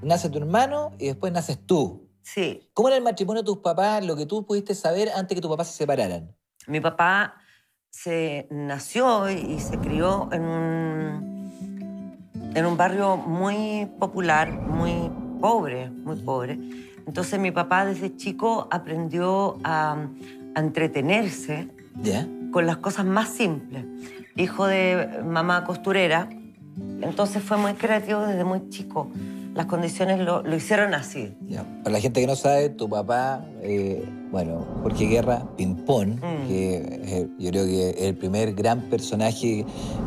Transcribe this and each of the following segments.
nace tu hermano y después naces tú. Sí. ¿Cómo era el matrimonio de tus papás, lo que tú pudiste saber antes que tus papás se separaran? Mi papá se nació y se crió en un barrio muy popular, muy pobre. Entonces mi papá desde chico aprendió a entretenerse ¿Ya? con las cosas más simples. Hijo de mamá costurera, entonces fue muy creativo desde muy chico. Las condiciones lo hicieron así. Ya. Para la gente que no sabe, tu papá, Jorge Guerra, Pimpón, que yo creo que es el primer gran personaje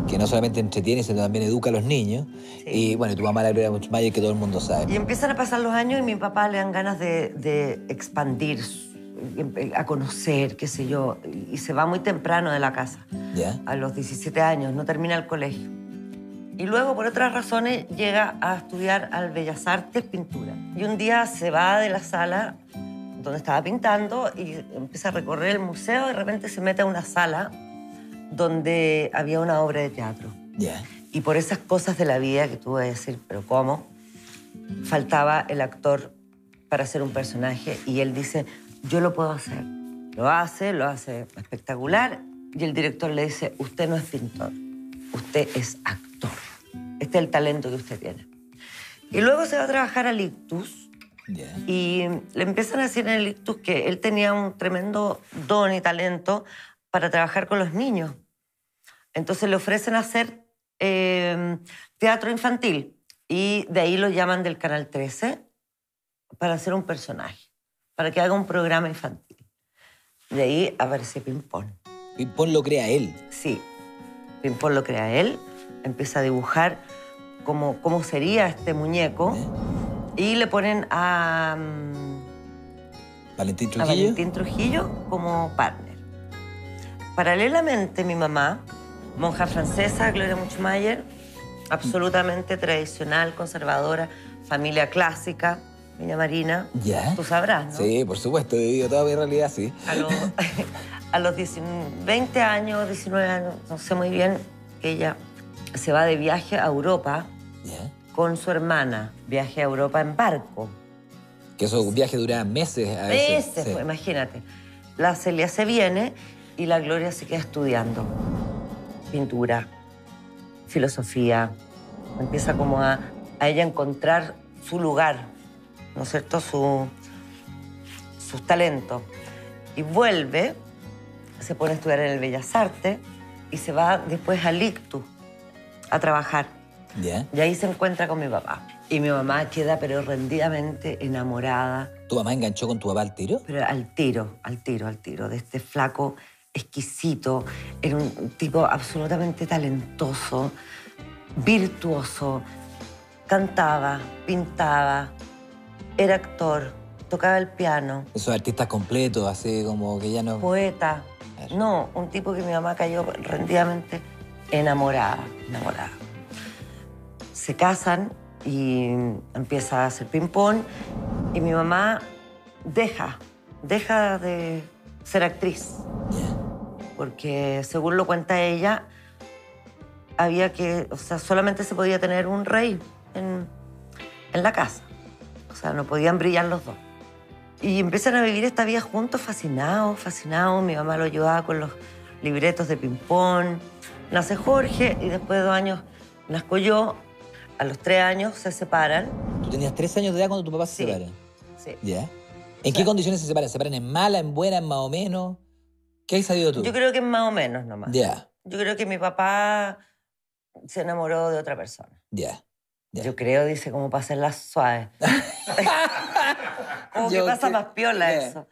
que no solamente entretiene, sino también educa a los niños. Sí. Y bueno, tu mamá, la Gloria Muchmayer, que todo el mundo sabe. Y empiezan a pasar los años y mi papá le dan ganas de expandir, a conocer, qué sé yo, y se va muy temprano de la casa. ¿Ya? A los 17 años, no termina el colegio. Y luego, por otras razones, llega a estudiar al Bellas Artes pintura. Y un día se va de la sala donde estaba pintando y empieza a recorrer el museo y de repente se mete a una sala donde había una obra de teatro. ¿Ya? Y por esas cosas de la vida que tú vas a decir, ¿pero cómo? Faltaba el actor para hacer un personaje y él dice, yo lo puedo hacer. Lo hace espectacular y el director le dice, usted no es pintor, usted es actor. Este es el talento que usted tiene. Y luego se va a trabajar al Ictus. Yeah. Y le empiezan a decir en el Ictus que él tenía un tremendo don y talento para trabajar con los niños. Entonces le ofrecen hacer teatro infantil. Y de ahí lo llaman del Canal 13 para hacer un personaje, para que haga un programa infantil. De ahí aparece Pimpón. Pimpón lo crea él. Sí, Pimpón lo crea él. Empieza a dibujar cómo sería este muñeco y le ponen a Valentín Trujillo. Valentín Trujillo como partner. Paralelamente, mi mamá, monja francesa, Gloria Muchmayer, absolutamente tradicional, conservadora, familia clásica, Viña Marina. ¿Ya? Tú sabrás, ¿no? Sí, por supuesto, he vivido toda mi realidad, sí. A los 20 años, 19 años, no sé muy bien, ella se va de viaje a Europa. ¿Ya? Con su hermana, viaje a Europa en barco. Que esos viajes duraban meses a veces. Meses, pues, imagínate. La Celia se viene y la Gloria se queda estudiando pintura, filosofía. Empieza como a ella encontrar su lugar, ¿no es cierto? Sus talentos. Y vuelve, se pone a estudiar en el Bellas Artes y se va después al Ictus a trabajar. ¿Ya? Y ahí se encuentra con mi papá. Y mi mamá queda pero rendidamente enamorada. ¿Tu mamá enganchó con tu papá al tiro? Pero al tiro, de este flaco exquisito. Era un tipo absolutamente talentoso, virtuoso. Cantaba, pintaba, era actor, tocaba el piano. Esos artistas completos, así como que ya no... Poeta. Claro. No, un tipo que mi mamá cayó rendidamente enamorada. Se casan y empieza a hacer ping-pong y mi mamá deja de ser actriz. Yeah. Porque, según lo cuenta ella, solamente se podía tener un rey en la casa. O sea, no podían brillar los dos. Y empiezan a vivir esta vida juntos, fascinados. Mi mamá lo ayudaba con los libretos de ping-pong. Nace Jorge y después de 2 años nazco yo. A los 3 años se separan. ¿Tú tenías 3 años de edad cuando tu papá se separa? Sí. ¿Ya? ¿En qué condiciones se separan? ¿Se separan en mala, en buena, en más o menos? ¿Qué has sabido tú? Yo creo que más o menos nomás. Ya. Yo creo que mi papá se enamoró de otra persona. Ya. Yo creo, dice, como para hacerlas suaves. Como que pasa más piola eso.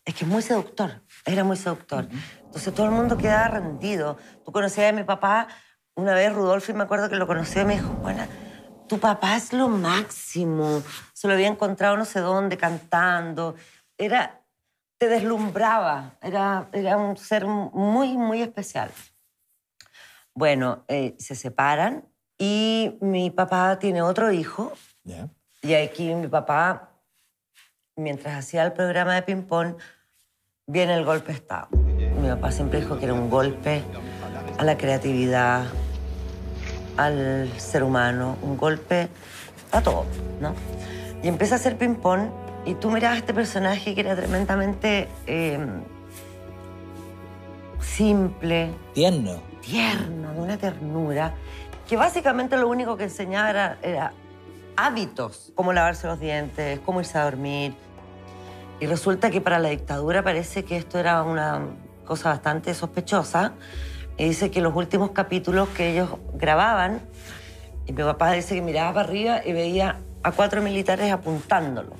Es que es muy seductor, era muy seductor. Entonces todo el mundo quedaba rendido. Tú conocías a mi papá, una vez Rudolfi, me acuerdo que lo conoció y me dijo, Juana, tu papá es lo máximo. Se lo había encontrado no sé dónde cantando. Te deslumbraba, era un ser muy, muy especial. Bueno, se separan y mi papá tiene otro hijo. Yeah. Y aquí mi papá, mientras hacía el programa de ping-pong, viene el golpe de Estado. Mi papá siempre dijo que era un golpe a la creatividad, al ser humano, un golpe a todo. ¿no? Y empieza a hacer ping-pong y tú mirabas a este personaje que era tremendamente simple. Tierno. Tierno, de una ternura, que básicamente lo único que enseñaba era hábitos, como lavarse los dientes, cómo irse a dormir. Y resulta que para la dictadura parece que esto era una cosa bastante sospechosa. Y dice que los últimos capítulos que ellos grababan, y mi papá dice que miraba para arriba y veía a 4 militares apuntándolo,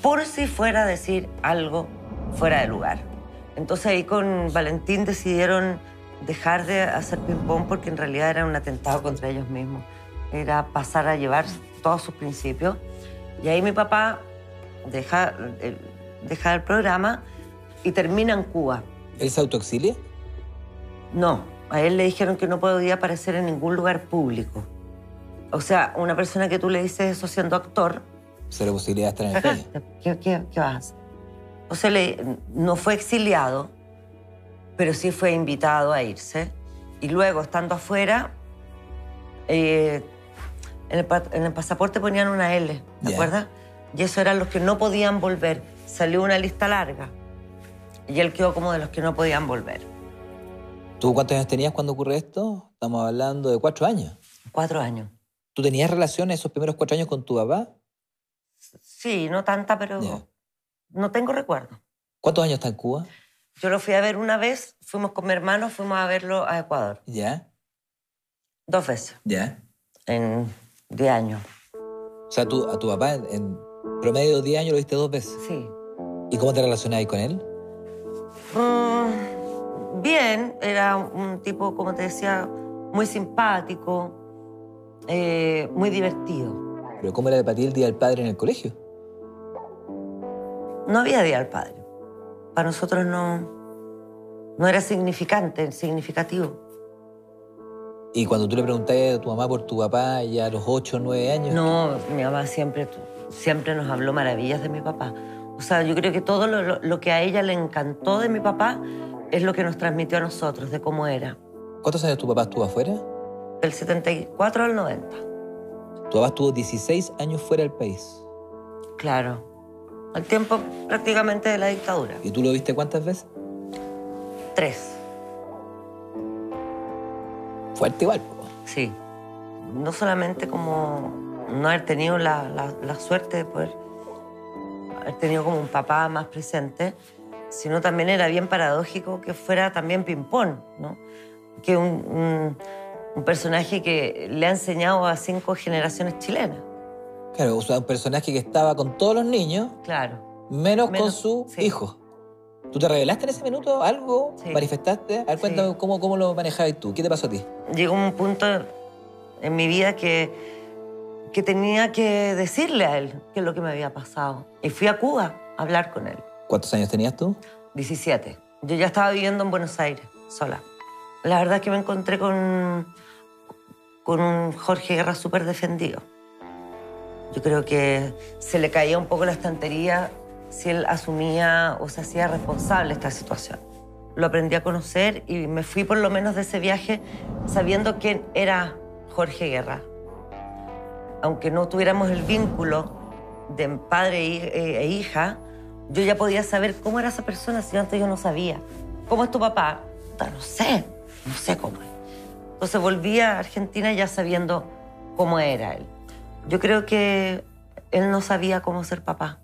por si fuera a decir algo fuera de lugar. Entonces ahí con Valentín decidieron dejar de hacer ping-pong porque en realidad era un atentado contra ellos mismos. Era pasar a llevar todos sus principios. Y ahí mi papá deja el programa y termina en Cuba. ¿Él se autoexilia? No, a él le dijeron que no podía aparecer en ningún lugar público. O sea, una persona que tú le dices eso siendo actor... Cero posibilidad de estar en el calle. ¿Qué vas a hacer? O sea, no fue exiliado, pero sí fue invitado a irse. Y luego, estando afuera, en el pasaporte ponían una L, ¿te acuerdas? Y eso eran los que no podían volver. Salió una lista larga. Y él quedó como de los que no podían volver. ¿Tú cuántos años tenías cuando ocurre esto? Estamos hablando de 4 años. 4 años. ¿Tú tenías relación esos primeros 4 años con tu papá? Sí, no tanta, pero no tengo recuerdo. ¿Cuántos años está en Cuba? Yo lo fui a ver una vez, fuimos con mi hermano, fuimos a verlo a Ecuador. ¿Ya? 2 veces. ¿Ya? En 10 años. O sea, a tu papá en promedio de 10 años lo viste 2 veces. Sí. ¿Y cómo te relacionabas con él? Bien, era un tipo, como te decía, muy simpático, muy divertido. ¿Pero cómo era para ti el Día del Padre en el colegio? No había Día del Padre. Para nosotros no era significativo. ¿Y cuando tú le preguntabas a tu mamá por tu papá ya a los 8 o 9 años? No, mi mamá siempre nos habló maravillas de mi papá. O sea, yo creo que todo lo que a ella le encantó de mi papá es lo que nos transmitió a nosotros, de cómo era. ¿Cuántos años tu papá estuvo afuera? Del 74 al 90. Tu papá estuvo 16 años fuera del país. Claro. Al tiempo prácticamente de la dictadura. ¿Y tú lo viste cuántas veces? 3. Fuerte igual. Sí. No solamente como no haber tenido la suerte de poder haber tenido como un papá más presente, sino también era bien paradójico que fuera también ping-pong, ¿no? Que un personaje que le ha enseñado a 5 generaciones chilenas. Claro, o sea, un personaje que estaba con todos los niños, claro, menos con su hijo. ¿Tú te revelaste en ese minuto algo? Sí. ¿Manifestaste? A ver, cuéntame cómo lo manejabas tú. ¿Qué te pasó a ti? Llegó un punto en mi vida que tenía que decirle a él qué es lo que me había pasado. Y fui a Cuba a hablar con él. ¿Cuántos años tenías tú? 17. Yo ya estaba viviendo en Buenos Aires, sola. La verdad es que me encontré con un Jorge Guerra súper defendido. Yo creo que se le caía un poco la estantería si él asumía o se hacía responsable de esta situación. Lo aprendí a conocer y me fui por lo menos de ese viaje sabiendo quién era Jorge Guerra. Aunque no tuviéramos el vínculo de padre e hija, yo ya podía saber cómo era esa persona si antes yo no sabía. ¿Cómo es tu papá? No sé cómo es. Entonces volví a Argentina ya sabiendo cómo era él. Yo creo que él no sabía cómo ser papá.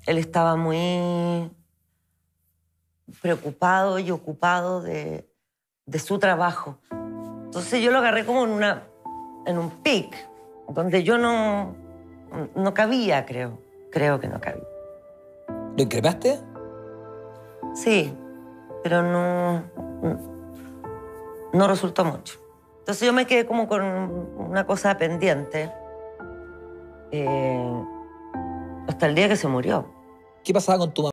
Él estaba muy preocupado y ocupado de su trabajo. Entonces yo lo agarré como en un pic, donde yo no cabía, creo. Creo que no cabía. ¿Lo increpaste? Sí, pero no resultó mucho. Entonces yo me quedé como con una cosa pendiente hasta el día que se murió. ¿Qué pasaba con tu mamá?